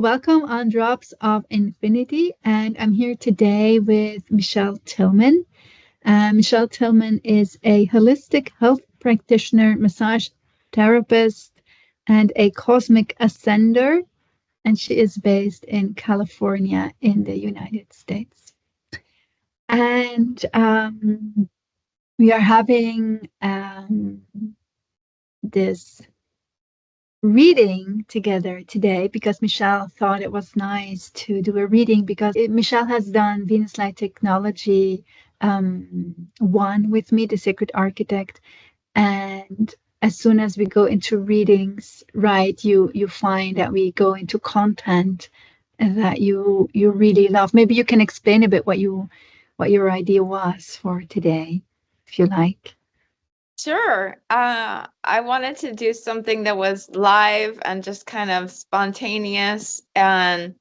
Welcome on Drops of Infinity, and I'm here today with Michelle Tillman. Michelle Tillman is a holistic health practitioner, massage therapist, and a cosmic ascender, and she is based in California in the United States. And we are having this reading together today because Michelle thought it was nice to do a reading because Michelle has done Venus Light Technology one with me, the Sacred Architect, and as soon as we go into readings, right, you find that we go into content that you really love. Maybe you can explain a bit what your idea was for today, if you like. Sure. I wanted to do something that was live and just kind of spontaneous. And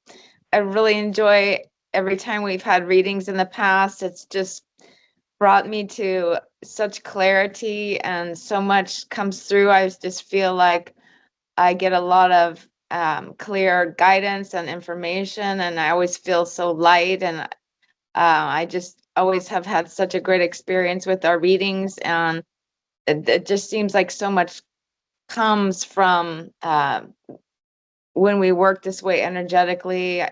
I really enjoy every time we've had readings in the past. It's just brought me to such clarity and so much comes through. I just feel like I get a lot of clear guidance and information, and I always feel so light. And I just always have had such a great experience with our readings. And it just seems like so much comes from when we work this way energetically.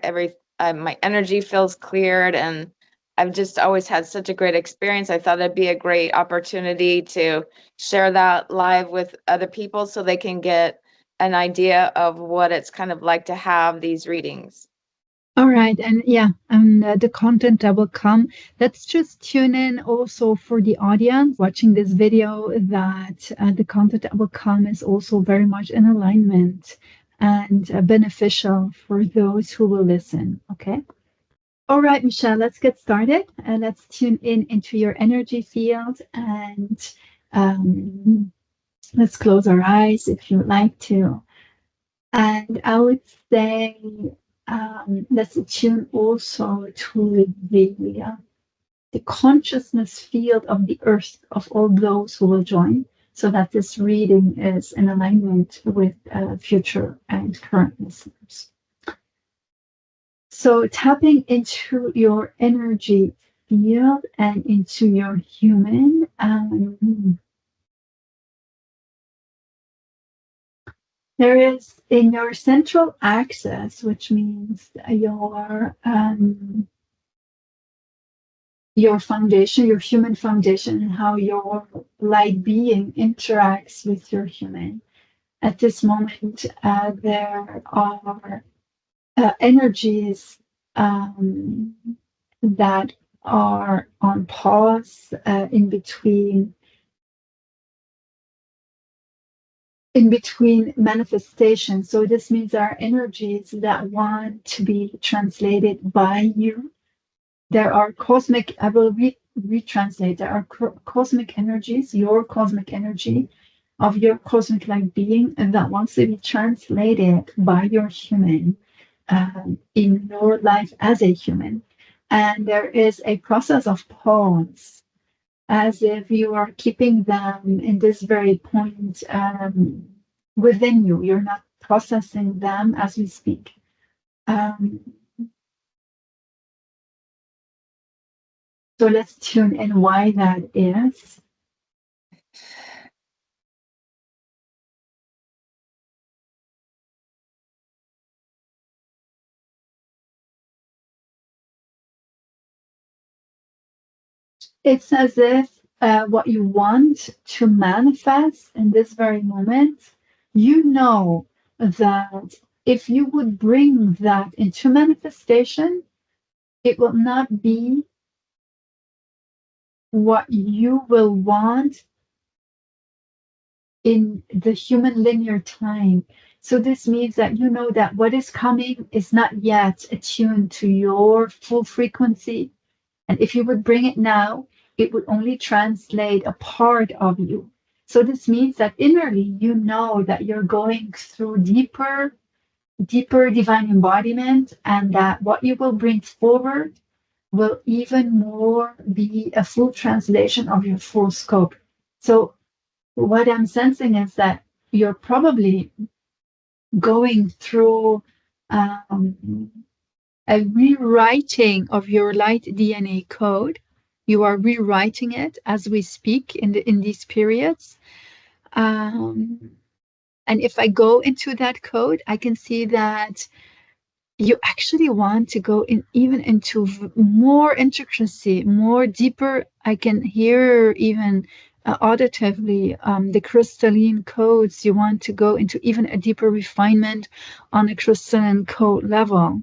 My energy feels cleared, and I've just always had such a great experience. I thought it'd be a great opportunity to share that live with other people so they can get an idea of what it's kind of like to have these readings. All right, and yeah, and the content that will come. Let's just tune in also for the audience watching this video that the content that will come is also very much in alignment and beneficial for those who will listen. Okay. All right, Michelle, let's get started and let's tune in into your energy field and um, let's close our eyes if you'd like to. And I would say let's attune also to the consciousness field of the earth of all those who will join, so that this reading is in alignment with future and current listeners. So tapping into your energy field and into your human. There is in your central axis, which means your foundation, your human foundation, and how your light being interacts with your human. At this moment, there are energies that are on pause in between manifestations. So this means there are energies that want to be translated by you. There are cosmic, I will retranslate, there are cosmic energies, your cosmic energy of your cosmic light being, and that wants to be translated by your human in your life as a human. And there is a process of pause, as if you are keeping them in this very point within you. You're not processing them as we speak. So let's tune in why that is. It's as if what you want to manifest in this very moment, you know that if you would bring that into manifestation, it will not be what you will want in the human linear time. So this means that you know that what is coming is not yet attuned to your full frequency. And if you would bring it now, it would only translate a part of you. So this means that innerly you know that you're going through deeper divine embodiment, and that what you will bring forward will even more be a full translation of your full scope. So what I'm sensing is that you're probably going through um, a rewriting of your light DNA code. You are rewriting it as we speak in these periods. Um, and if I go into that code, I can see that you actually want to go in even into more intricacy, more deeper. I can hear even auditively the crystalline codes. You want to go into even a deeper refinement on a crystalline code level.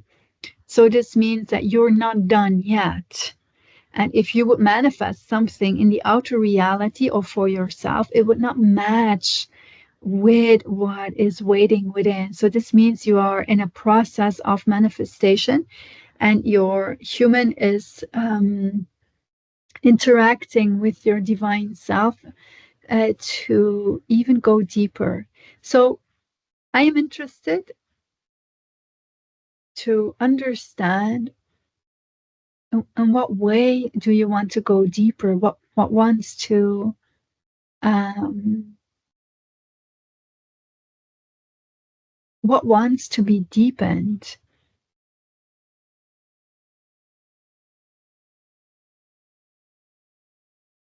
So this means that you're not done yet. And if you would manifest something in the outer reality or for yourself, it would not match with what is waiting within. So this means you are in a process of manifestation and your human is interacting with your divine self to even go deeper. So I am interested to understand in what way do you want to go deeper? What wants to um, what wants to be deepened?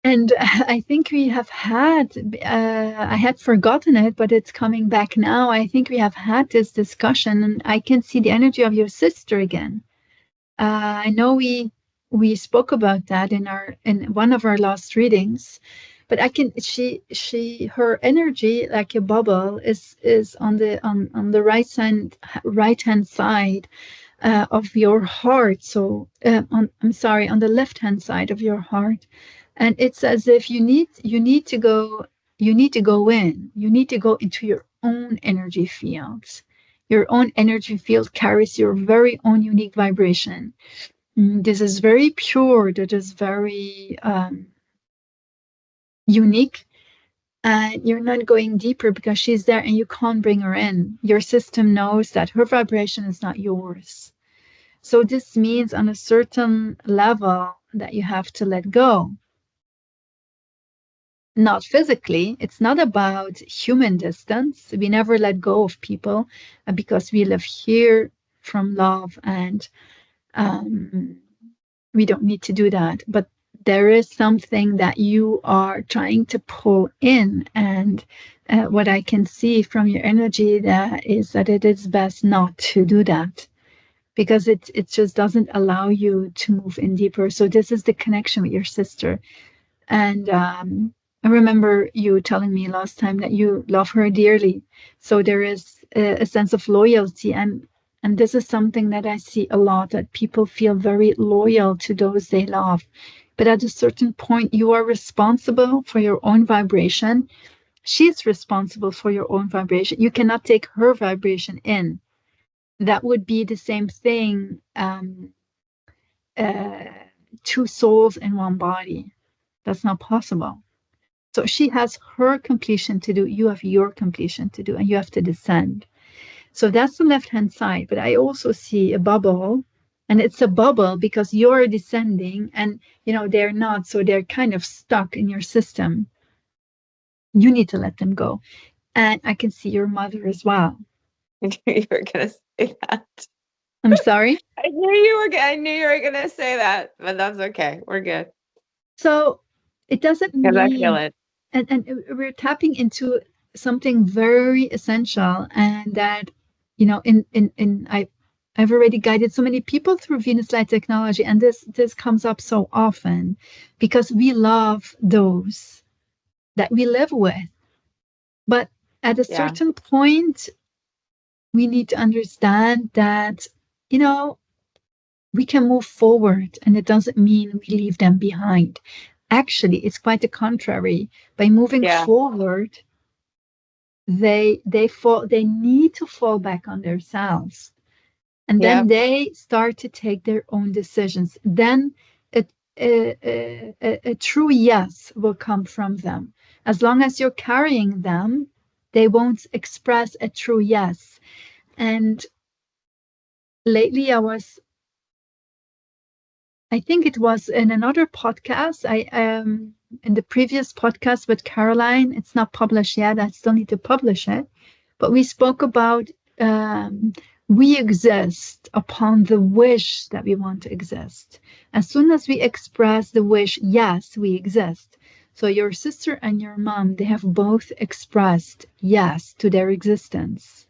And I think we have had, I had forgotten it, but it's coming back now. I think we have had this discussion, and I can see the energy of your sister again. I know we spoke about that in one of our last readings, but I can she her energy like a bubble is on the right hand side of your heart. So I'm sorry, on the left hand side of your heart, and it's as if you need to go in, you need to go into your own energy fields. Your own energy field carries your very own unique vibration. This is very pure. That is very unique. And you're not going deeper because she's there and you can't bring her in. Your system knows that her vibration is not yours. So this means on a certain level that you have to let go. Not physically. It's not about human distance. We never let go of people because we live here from love and um, we don't need to do that. But there is something that you are trying to pull in. And what I can see from your energy that is that it is best not to do that because it just doesn't allow you to move in deeper. So this is the connection with your sister. And I remember you telling me last time that you love her dearly. So there is a sense of loyalty. And this is something that I see a lot, that people feel very loyal to those they love. But at a certain point, you are responsible for your own vibration. She's responsible for your own vibration. You cannot take her vibration in. That would be the same thing, uh, two souls in one body. That's not possible. So she has her completion to do, you have your completion to do, and you have to descend. So that's the left hand side. But I also see a bubble, and it's a bubble because you're descending and they're not. So they're kind of stuck in your system. You need to let them go. And I can see your mother as well. I knew you were gonna say that. I'm sorry. I knew you were gonna say that, but that's okay. We're good. So it doesn't Because I feel mean, it. and we're tapping into something very essential, and that in I've already guided so many people through Venus light technology, and this comes up so often because we love those that we live with, but at a Yeah. certain point we need to understand that you know we can move forward, and it doesn't mean we leave them behind. Actually, it's quite the contrary. By moving Yeah. forward, they need to fall back on themselves, and Yeah. then they start to take their own decisions. Then a true yes will come from them. As long as you're carrying them, they won't express a true yes. And lately, I think it was in another podcast. I in the previous podcast with Caroline. It's not published yet. I still need to publish it. But we spoke about we exist upon the wish that we want to exist. As soon as we express the wish, yes, we exist. So your sister and your mom, they have both expressed yes to their existence.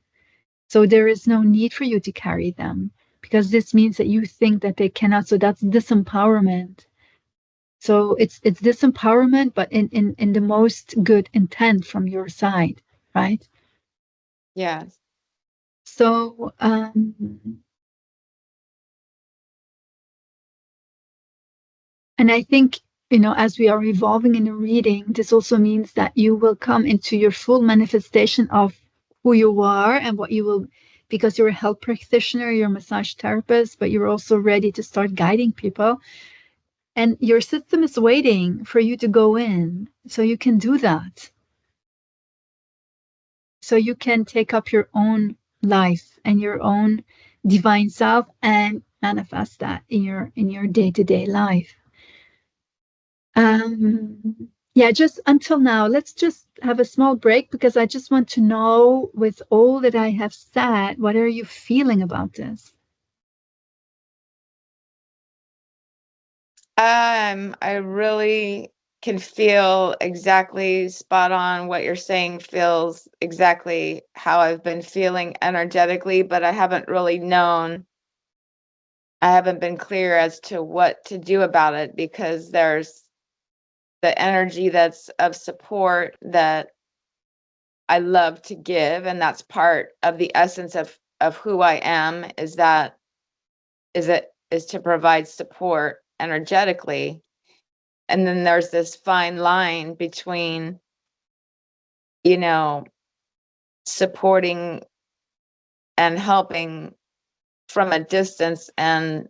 So there is no need for you to carry them, because this means that you think that they cannot. So that's disempowerment. So it's disempowerment, but in the most good intent from your side, right? Yes. So and I think, as we are evolving in the reading, this also means that you will come into your full manifestation of who you are and what you will, because you're a health practitioner, you're a massage therapist, but you're also ready to start guiding people. And your system is waiting for you to go in. So you can do that. So you can take up your own life and your own divine self and manifest that in your day-to-day life. Yeah, just until now, let's just have a small break, because I just want to know, with all that I have said, what are you feeling about this? I really can feel exactly spot on what you're saying, feels exactly how I've been feeling energetically, but I haven't really known, I haven't been clear as to what to do about it, because there's the energy that's of support that I love to give, and that's part of the essence of who I am, is to provide support energetically. And then there's this fine line between, supporting and helping from a distance, and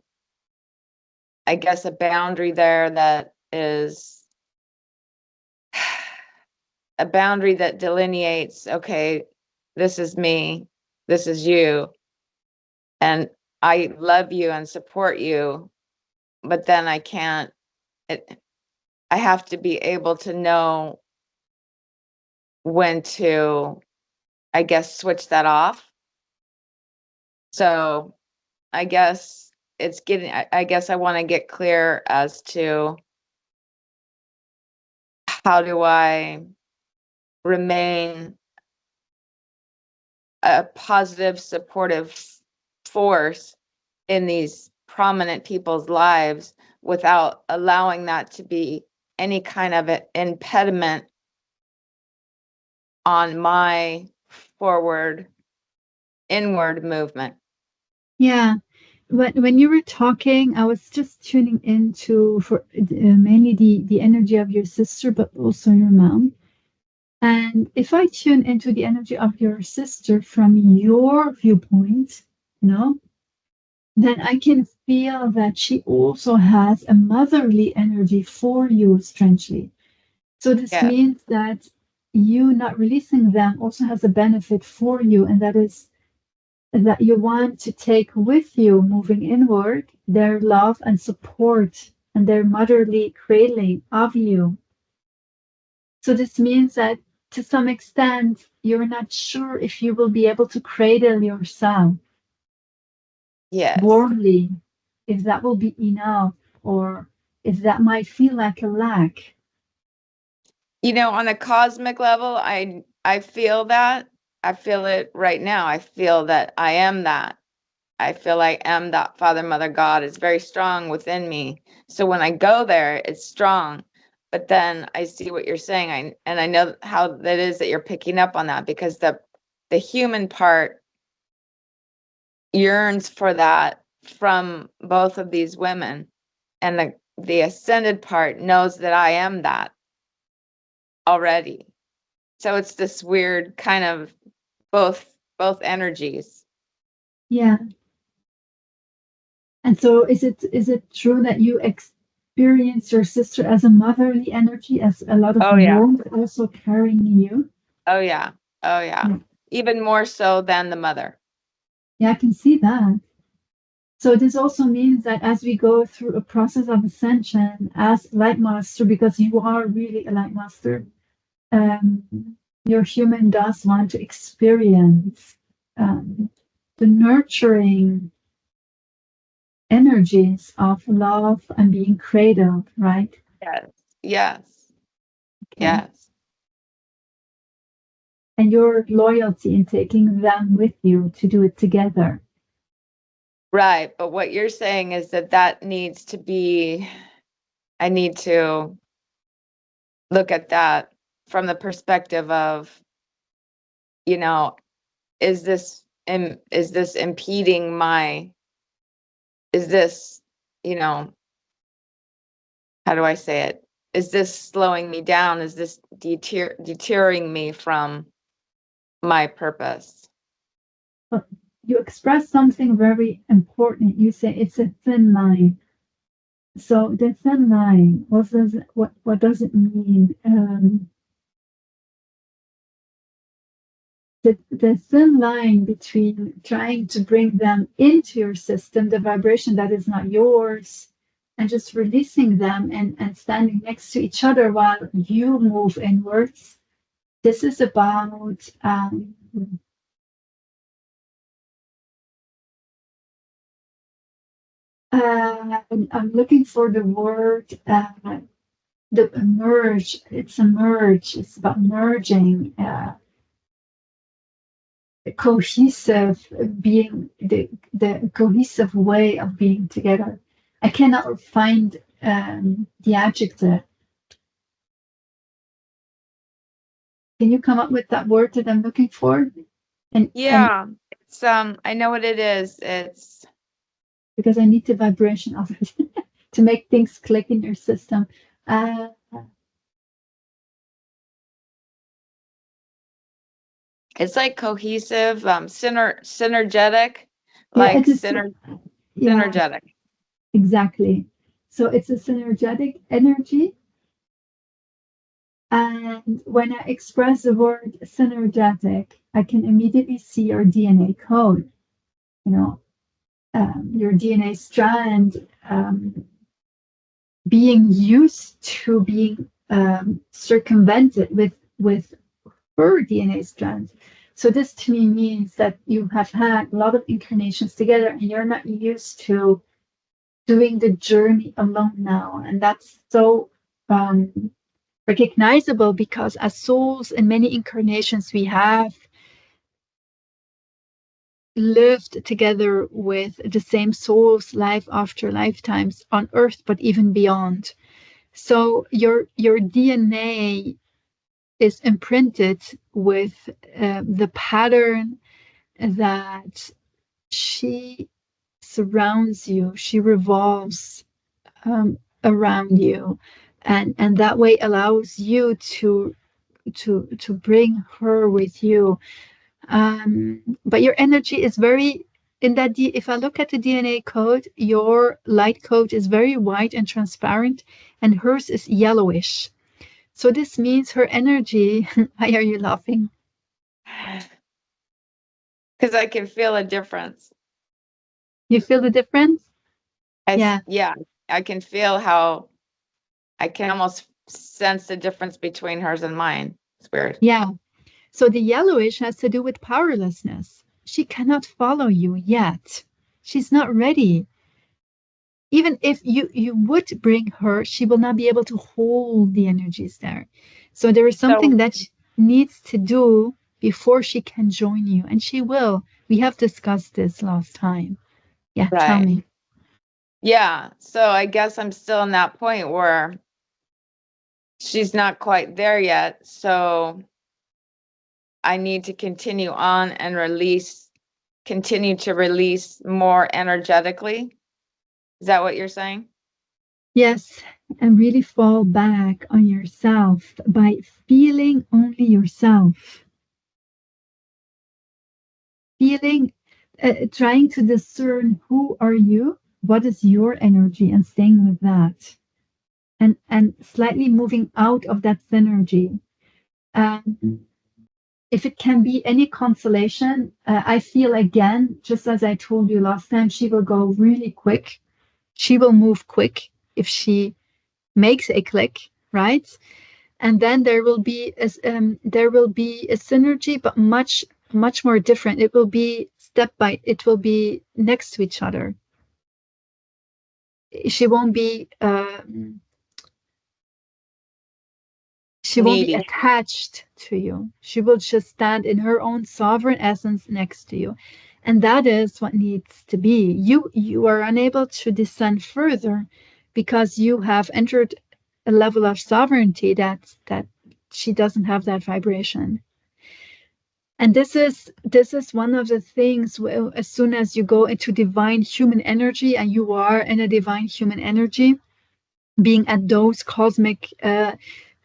I guess a boundary there that is a boundary that delineates, okay, this is me, this is you, and I love you and support you, but then I can't, I have to be able to know when to, I guess, switch that off. So I guess it's getting, I guess I want to get clear as to how do I remain a positive, supportive force in these prominent people's lives without allowing that to be any kind of an impediment on my forward, inward movement. Yeah. When you were talking, I was just tuning into for mainly the energy of your sister, but also your mom. And if I tune into the energy of your sister from your viewpoint, you know, then I can feel that she also has a motherly energy for you, strangely. So this Yeah. means that you not releasing them also has a benefit for you, and that is that you want to take with you moving inward their love and support and their motherly cradling of you. So this means that to some extent, you're not sure if you will be able to cradle yourself Yes. warmly, if that will be enough, or if that might feel like a lack. On a cosmic level, I feel that. I feel it right now. I feel that I am that. I feel I am that Father, Mother, God is very strong within me. So when I go there, it's strong. But then I see what you're saying. And I know how that is that you're picking up on that, because the human part yearns for that from both of these women. And the ascended part knows that I am that already. So it's this weird kind of both energies. Yeah. And so is it true that you experience your sister as a motherly energy, as a lot of Oh yeah. warmth also carrying you? Oh yeah. Oh yeah. Yeah. Even more so than the mother. Yeah, I can see that. So this also means that as we go through a process of ascension as light master, because you are really a light master, um, your human does want to experience um, the nurturing energies of love and being cradled, right? Yes. Yes. Okay. Yes. And your loyalty in taking them with you to do it together. Right. But what you're saying is that needs to be, I need to look at that from the perspective of, you know, is this impeding my, is this, you know, how do I say it? Is this slowing me down? Is this deterring me from my purpose? But you express something very important. You say it's a thin line. So the thin line, what does it mean? The thin line between trying to bring them into your system, the vibration that is not yours, and just releasing them and standing next to each other while you move inwards. This is about I'm looking for the word the merge. It's a merge. It's about merging. Cohesive being the cohesive way of being together. I cannot find the adjective. Can you come up with that word that I'm looking for? And Yeah, it's I know what it is. It's because I need the vibration of it to make things click in your system. Uh, it's like cohesive, synergetic, yeah, like it is. Yeah, synergetic. exactly. So it's a synergetic energy. And when I express the word synergetic, I can immediately see your DNA code, you know, your DNA strand being used to being circumvented with her DNA strand. So this to me means that you have had a lot of incarnations together and you're not used to doing the journey alone now. And that's so recognizable because as souls in many incarnations we have lived together with the same souls life after lifetimes on earth but even beyond. So your DNA is imprinted with the pattern that she surrounds you, she revolves around you, and that way allows you to bring her with you. But your energy is very in that. If I look at the DNA code, your light code is very white and transparent, and hers is yellowish. So this means her energy. Why are you laughing? Because I can feel a difference. You feel the difference? Yeah. Yeah, I can feel how I can almost sense the difference between hers and mine. It's weird. Yeah. So the yellowish has to do with powerlessness. She cannot follow you yet. She's not ready. Even if you would bring her, she will not be able to hold the energies there. So there is So, something that she needs to do before she can join you, and she will. We have discussed this last time. Yeah, tell right. me. Yeah. So I guess I'm still in that point where she's not quite there yet. So I need to continue on and continue to release more energetically. Is that what you're saying? Yes, and really fall back on yourself by feeling only yourself. Feeling, trying to discern who are you, what is your energy, and staying with that, and slightly moving out of that synergy. Um, if it can be any consolation, I feel again, just as I told you last time, she will go really quick. She will move quick if she makes a click, right? And then there will be a synergy, but much more different. It will be it will be next to each other. She won't be Needy. attached to you. She will just stand in her own sovereign essence next to you. And that is what needs to be. You are unable to descend further because you have entered a level of sovereignty that she doesn't have that vibration. And this is one of the things where, as soon as you go into divine human energy, and you are in a divine human energy, being at those cosmic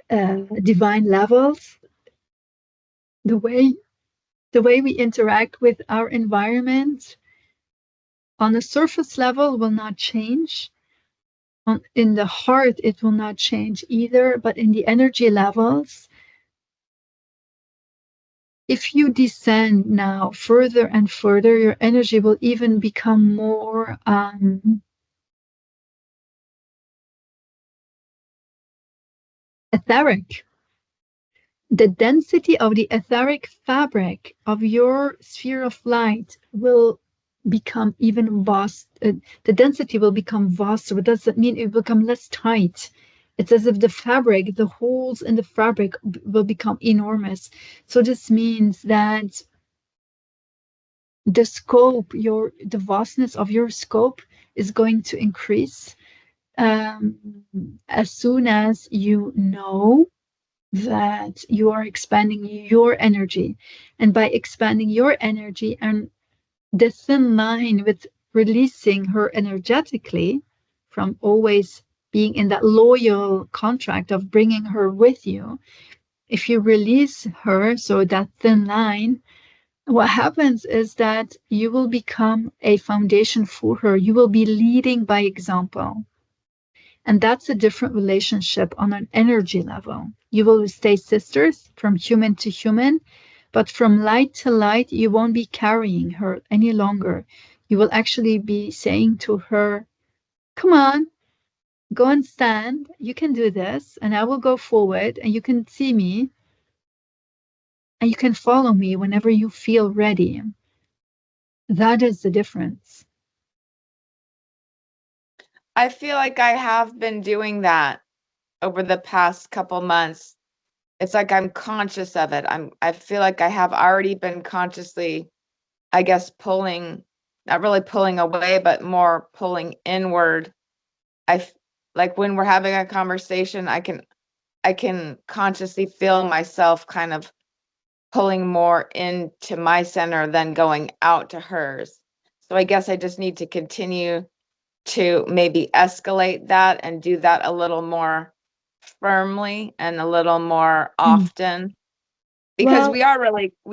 divine levels, the way we interact with our environment on a surface level will not change. In the heart, it will not change either, but in the energy levels, if you descend now further and further, your energy will even become more etheric. The density of the etheric fabric of your sphere of light will become even vast. The density will become vaster. What does that mean? It will become less tight. It's as if the holes in the fabric will become enormous. So this means that the scope, the vastness of your scope is going to increase as soon as you know that you are expanding your energy. And by expanding your energy and the thin line with releasing her energetically from always being in that loyal contract of bringing her with you, if you release her, so that thin line, what happens is that you will become a foundation for her. You will be leading by example. And that's a different relationship on an energy level. You will stay sisters from human to human, but from light to light, you won't be carrying her any longer. You will actually be saying to her, come on, go and stand. You can do this, and I will go forward, and you can see me, and you can follow me whenever you feel ready. That is the difference. I feel like I have been doing that over the past couple months. It's like I'm conscious of it. I feel like I have already been consciously, I guess, pulling, not really pulling away, but more pulling inward. Like when we're having a conversation, I can consciously feel myself kind of pulling more into my center than going out to hers. So I guess I just need to continue to maybe escalate that and do that a little more firmly and a little more often, because Well, we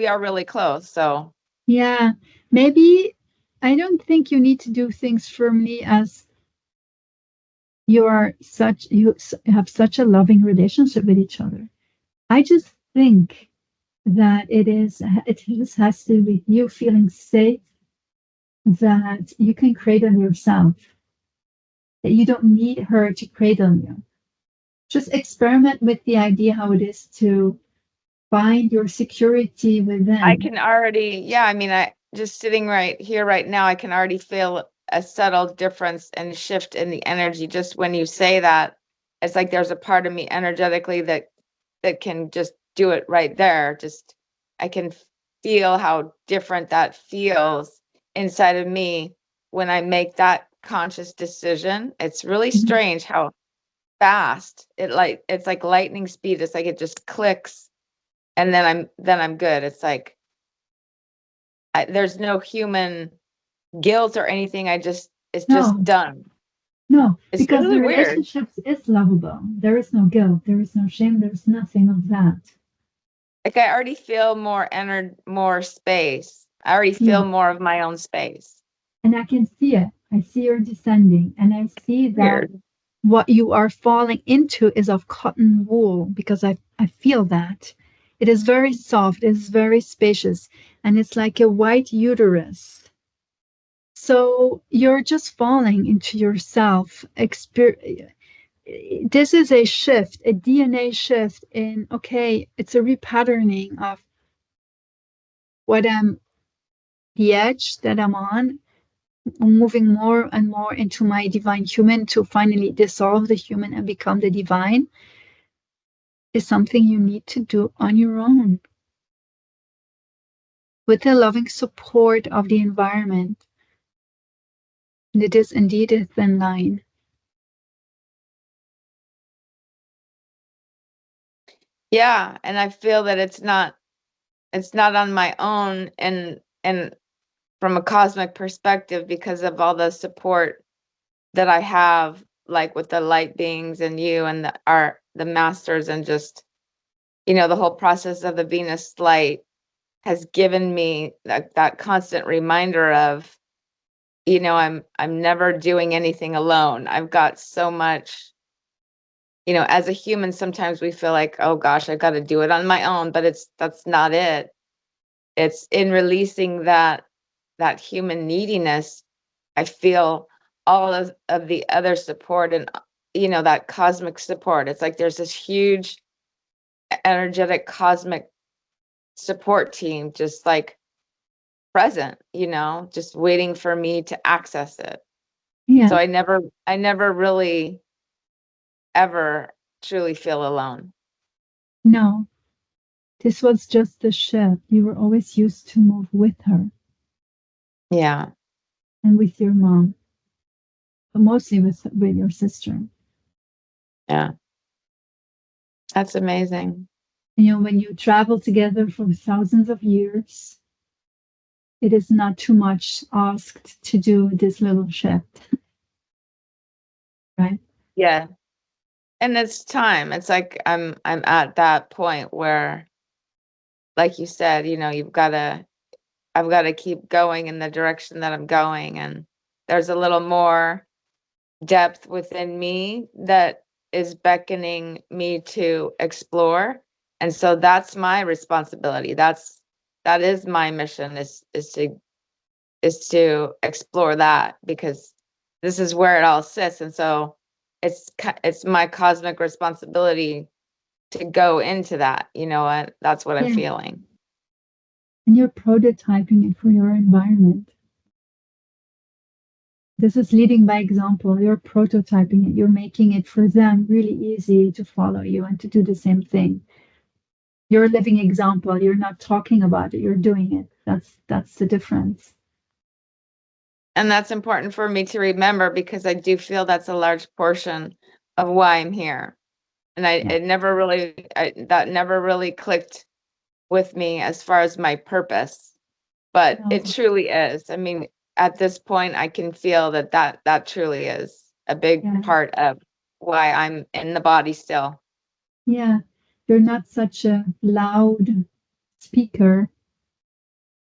are really close. So yeah, maybe I don't think you need to do things firmly, as you have such a loving relationship with each other. I just think that it just has to do with you feeling safe, that you can cradle yourself, that you don't need her to cradle you. Just experiment with the idea how it is to find your security I within. can already, yeah, I mean, I just sitting right here right now, I can already feel a subtle difference and shift in the energy just when you say that. It's like there's a part of me energetically that can just do it right there. Just I can feel how different that feels inside of me when I make that conscious decision. It's really strange how fast it's like lightning speed. It's like it just clicks and then I'm good. It's like there's no human guilt or anything. It's just No, done. no, It's because the really weird. relationships is lovable. There is no guilt, there is no shame, there's nothing of that. Like I already feel more space. I already Yeah. feel more of my own space. And I can see it. I see you're descending, and I see that Weird. what you are falling into is of cotton wool, because I feel that. It is very soft, it is very spacious, and it's like a white uterus. So you're just falling into yourself. This is a shift, a DNA shift in, okay, it's a repatterning of what I'm the edge that I'm on, moving more and more into my divine human to finally dissolve the human and become the divine, is something you need to do on your own with the loving support of the environment. And it is indeed a thin line. Yeah, and I feel that it's not on my own, and from a cosmic perspective, because of all the support that I have, like with the light beings and you and the masters, and just, the whole process of the Venus light has given me that constant reminder of, I'm never doing anything alone. I've got so much, as a human, sometimes we feel like, oh gosh, I've got to do it on my own, but that's not it. It's in releasing that human neediness. I feel all of the other support, and that cosmic support. It's like there's this huge energetic cosmic support team just like present, just waiting for me to access it. Yeah. So I never really ever truly feel alone. No, this was just the shift. You were always used to move with her. Yeah. And with your mom, but mostly with your sister. Yeah. That's amazing. When you travel together for thousands of years, it is not too much asked to do this little shift. Right? Yeah. And it's time. It's like I'm at that point where, like you said, I've got to keep going in the direction that I'm going, and there's a little more depth within me that is beckoning me to explore. And so that's my responsibility. That is my mission, is to explore that, because this is where it all sits. And so it's my cosmic responsibility to go into that. And that's what I'm feeling. And you're prototyping it for your environment. This is leading by example. You're prototyping it. You're making it for them really easy to follow you and to do the same thing. You're a living example. You're not talking about it. You're doing it. That's the difference. And that's important for me to remember, because I do feel that's a large portion of why I'm here. And it never really, that never really clicked with me as far as my purpose, but it truly is. I mean, at this point, I can feel that truly is a big part of why I'm in the body still. Yeah, you're not such a loud speaker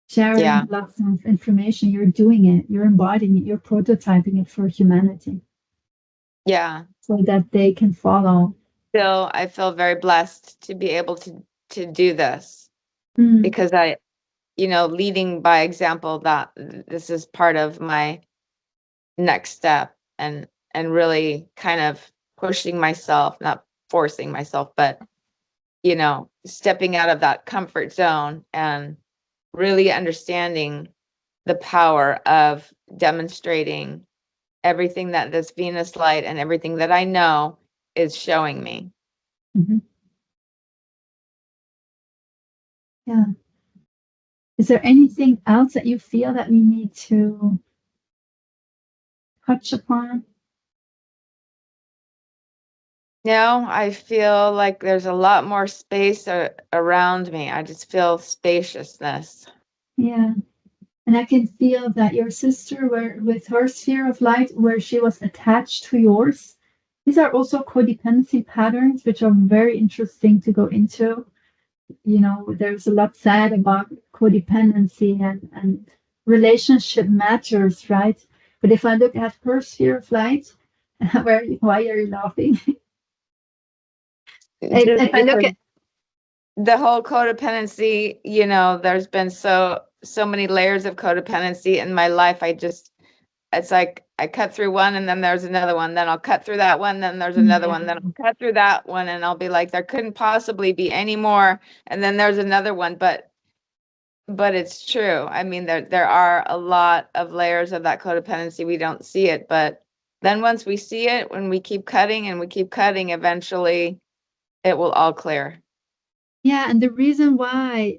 sharing lots of information. You're doing it. You're embodying it. You're prototyping it for humanity. Yeah. So that they can follow. Still, I feel very blessed to be able to do this, because I, leading by example, that this is part of my next step, and really kind of pushing myself, not forcing myself, but stepping out of that comfort zone and really understanding the power of demonstrating everything that this Venus light and everything that I know is showing me. Mm-hmm. Yeah. Is there anything else that you feel that we need to touch upon? No, I feel like there's a lot more space around me. I just feel spaciousness. Yeah. And I can feel that your sister, with her sphere of light, where she was attached to yours, these are also codependency patterns, which are very interesting to go into. There's a lot said about codependency and relationship matters, right? But if I look at her sphere of light, why are you laughing? If I look at the whole codependency, there's been so many layers of codependency in my life. It's like I cut through one, and then there's another one, then I'll cut through that one, then there's another one, then I'll cut through that one, and I'll be like, there couldn't possibly be any more, and then there's another one. But but it's true. I mean, there are a lot of layers of that codependency. We don't see it, but then once we see it, when we keep cutting and we keep cutting, eventually it will all clear. Yeah, and the reason why,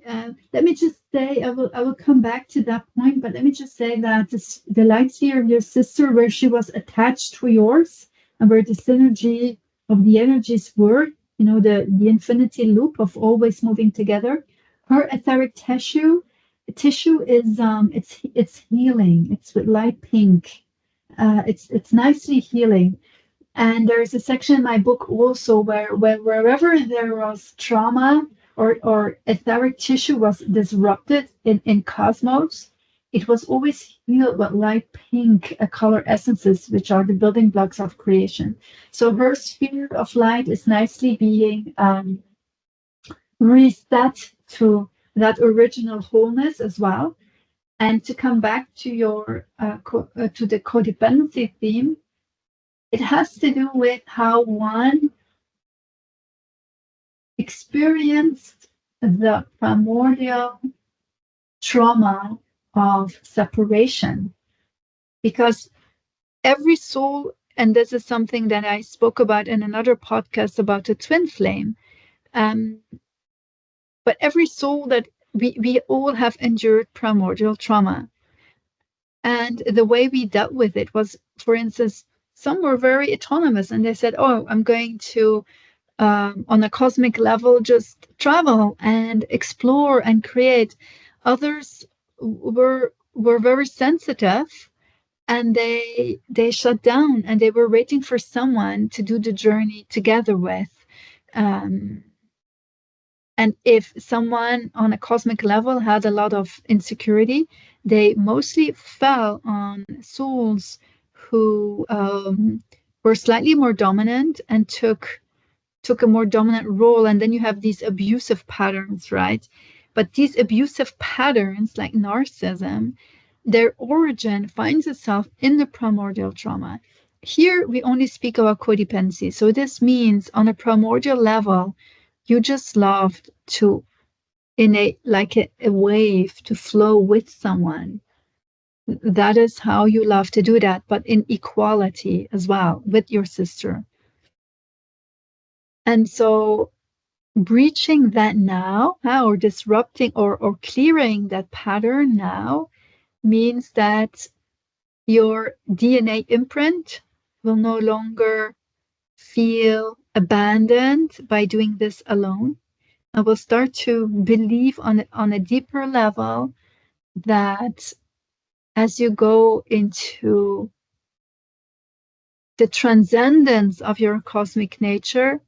let me just say, I will come back to that point, but let me just say that the light sphere of your sister, where she was attached to yours, and where the synergy of the energies were, the infinity loop of always moving together. Her etheric tissue is it's healing. It's with light pink. It's nicely healing. And there's a section in my book also where wherever there was trauma or etheric tissue was disrupted in cosmos, it was always healed with light pink color essences, which are the building blocks of creation. So her sphere of light is nicely being reset to that original wholeness as well. And to come back to your to the codependency theme, it has to do with how one experienced the primordial trauma of separation. Because every soul, and this is something that I spoke about in another podcast about the twin flame, um, but every soul that we all have endured primordial trauma. And the way we dealt with it was, for instance, some were very autonomous and they said, oh, I'm going to on a cosmic level, just travel and explore and create. Others were very sensitive, and they shut down, and they were waiting for someone to do the journey together with. Um, and if someone on a cosmic level had a lot of insecurity, they mostly fell on souls who were slightly more dominant and took a more dominant role, and then you have these abusive patterns, right? But these abusive patterns, like narcissism, their origin finds itself in the primordial trauma. Here we only speak about codependency, so this means on a primordial level you just loved to, in a wave, to flow with someone. That is how you love to do that, but in equality as well with your sister. And so breaching that now, or disrupting or clearing that pattern now, means that your DNA imprint will no longer feel abandoned by doing this alone. I will start to believe on a deeper level that as you go into the transcendence of your cosmic nature,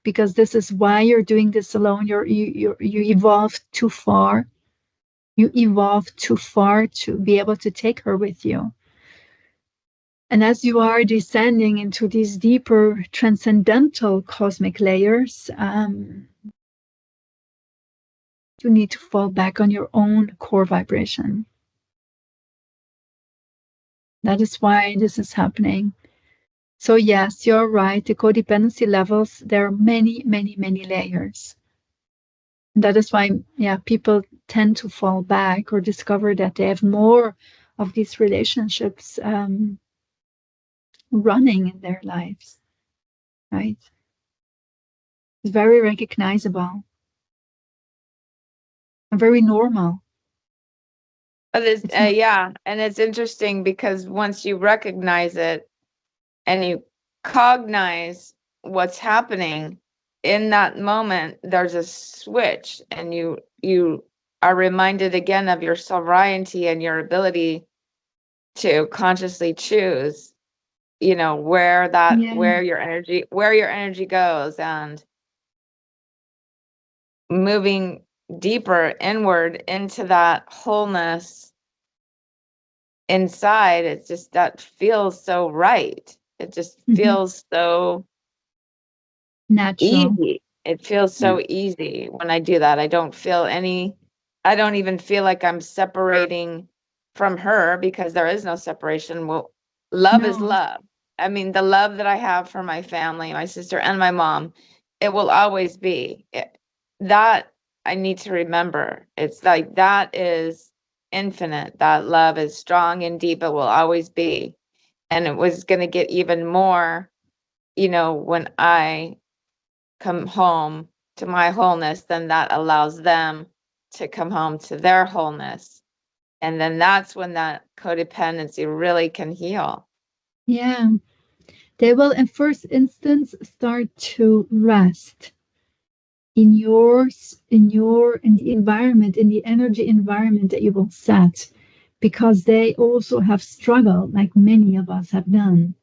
because this is why you're doing this alone, you evolved too far. You evolved too far to be able to take her with you. And as you are descending into these deeper transcendental cosmic layers, you need to fall back on your own core vibration. That is why this is happening. So yes, you're right. The codependency levels, there are many, many, many layers. And that is why, yeah, people tend to fall back or discover that they have more of these relationships running in their lives, right? It's very recognizable and very normal. But it's, It's not, yeah, and it's interesting because once you recognize it and you cognize what's happening in that moment, there's a switch, and you are reminded again of your sovereignty and your ability to consciously choose, yeah, where your energy goes, and moving deeper inward into that wholeness inside. It's just that feels so right. It just mm-hmm. feels so Natural. easy. It feels Yeah. so easy when I do that. I don't even feel like I'm separating from her, because there is no separation. Well, love is No, love. I mean, the love that I have for my family, my sister and my mom, it will always be. That I need to remember. It's like that is infinite. That love is strong and deep. It will always be. And it was going to get even more, when I come home to my wholeness, then that allows them to come home to their wholeness. And then that's when that codependency really can heal. Yeah. They will, in first instance, start to rest in in the environment, in the energy environment that you will set, because they also have struggled like many of us have done,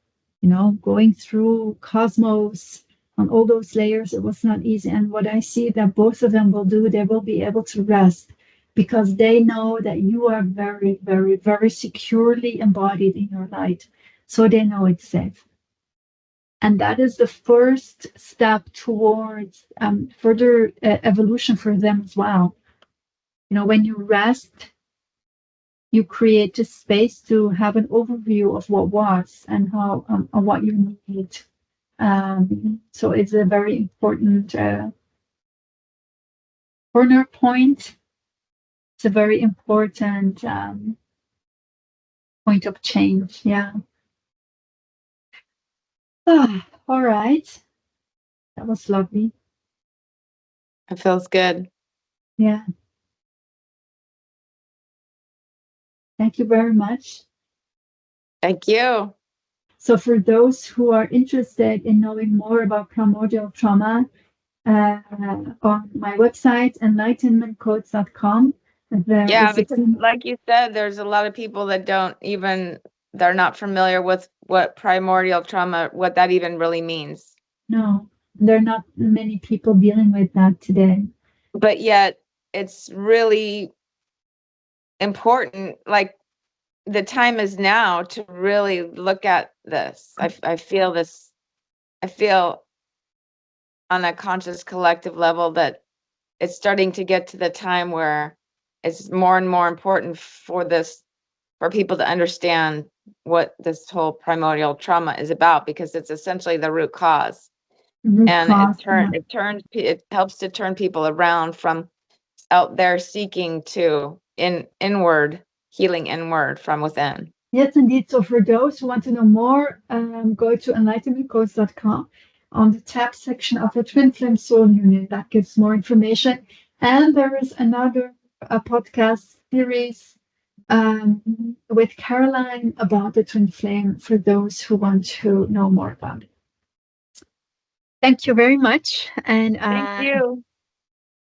going through cosmos on all those layers. It was not easy. And what I see that both of them will do, they will be able to rest because they know that you are very, very, very securely embodied in your light. So they know it's safe. And that is the first step towards further evolution for them as well. When you rest, you create a space to have an overview of what was and how and what you need. So it's a very important corner point. It's a very important point of change. Yeah. All right. That was lovely. It feels good. Yeah. Thank you very much. Thank you. So for those who are interested in knowing more about primordial trauma, on my website, enlightenmentcodes.com, there Yeah, is a because like you said, there's a lot of people that they're not familiar with what primordial trauma, what that even really means. no, there are not many people dealing with that today. But yet it's really important. Like the time is now to really look at this. I feel this, I feel on a conscious collective level that it's starting to get to the time where it's more and more important for people to understand what this whole primordial trauma is about, because it's essentially the root cause. Root And cause, yeah. it helps to turn people around from out there seeking to inward, healing inward from within. Yes, indeed. So for those who want to know more, go to enlightenmentcodes.com. On the tab section of the Twin Flame Soul Unit, that gives more information. And there is another podcast series with Caroline about the Twin Flame for those who want to know more about it. Thank you very much. And Thank you.